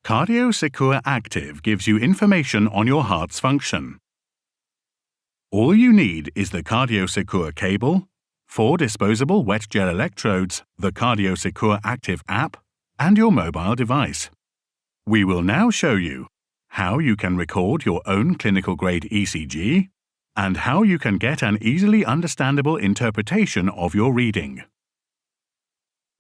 CardioSecure Active gives you information on your heart's function. All you need is the CardioSecure cable, 4 disposable wet gel electrodes, the CardioSecure Active app, and your mobile device. We will now show you how you can record your own clinical-grade ECG and how you can get an easily understandable interpretation of your reading.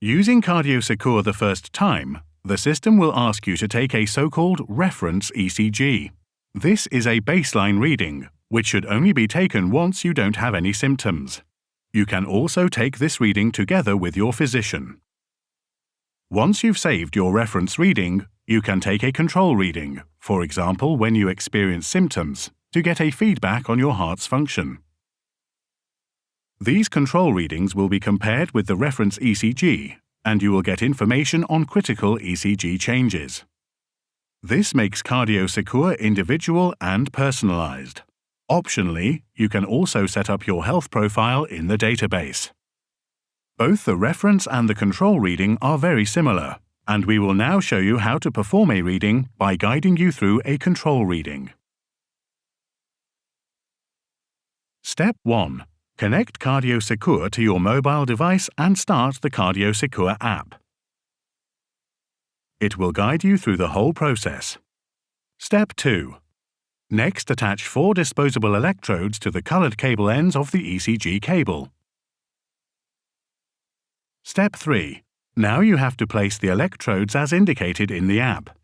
Using CardioSecure the first time, the system will ask you to take a so-called reference ECG. This is a baseline reading, which should only be taken once you don't have any symptoms. You can also take this reading together with your physician. Once you've saved your reference reading, you can take a control reading, for example when you experience symptoms, to get a feedback on your heart's function. These control readings will be compared with the reference ECG, and you will get information on critical ECG changes. This makes CardioSecure individual and personalized. Optionally, you can also set up your health profile in the database. Both the reference and the control reading are very similar, and we will now show you how to perform a reading by guiding you through a control reading. Step 1. Connect CardioSecure to your mobile device and start the CardioSecure app. It will guide you through the whole process. Step 2. Next, attach 4 disposable electrodes to the colored cable ends of the ECG cable. Step 3. Now you have to place the electrodes as indicated in the app.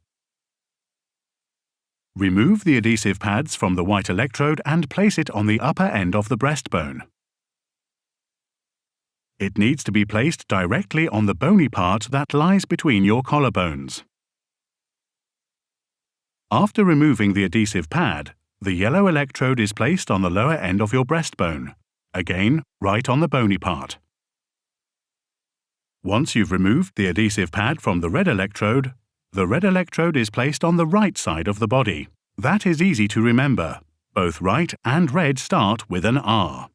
Remove the adhesive pads from the white electrode and place it on the upper end of the breastbone. It needs to be placed directly on the bony part that lies between your collarbones. After removing the adhesive pad, the yellow electrode is placed on the lower end of your breastbone, again right on the bony part. Once you've removed the adhesive pad from the red electrode is placed on the right side of the body. That is easy to remember. Both right and red start with an R.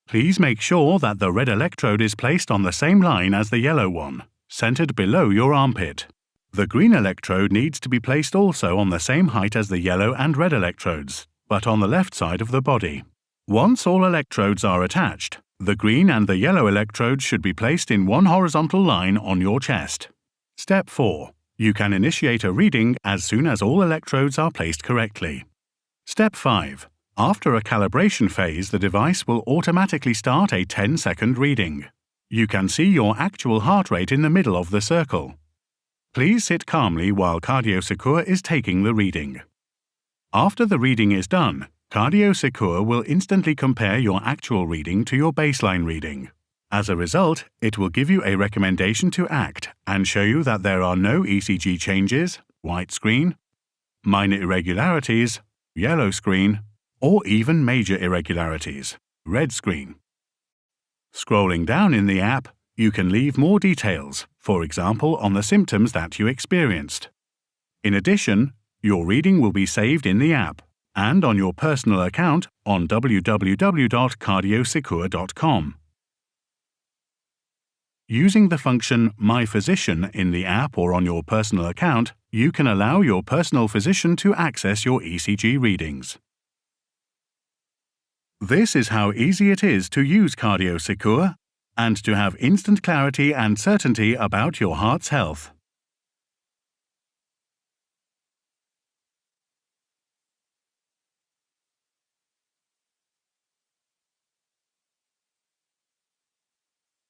Please make sure that the red electrode is placed on the same line as the yellow one, centered below your armpit. The green electrode needs to be placed also on the same height as the yellow and red electrodes, but on the left side of the body. Once all electrodes are attached, the green and the yellow electrodes should be placed in one horizontal line on your chest. Step 4. You can initiate a reading as soon as all electrodes are placed correctly. Step 5. After a calibration phase, the device will automatically start a 10-second reading. You can see your actual heart rate in the middle of the circle. Please sit calmly while CardioSecure is taking the reading. After the reading is done, CardioSecure will instantly compare your actual reading to your baseline reading. As a result, it will give you a recommendation to act and show you that there are no ECG changes, white screen, minor irregularities, yellow screen, or even major irregularities, red screen. Scrolling down in the app, you can leave more details, for example on the symptoms that you experienced. In addition, your reading will be saved in the app and on your personal account on www.cardiosecure.com. Using the function My Physician in the app or on your personal account, you can allow your personal physician to access your ECG readings. This is how easy it is to use CardioSecure and to have instant clarity and certainty about your heart's health.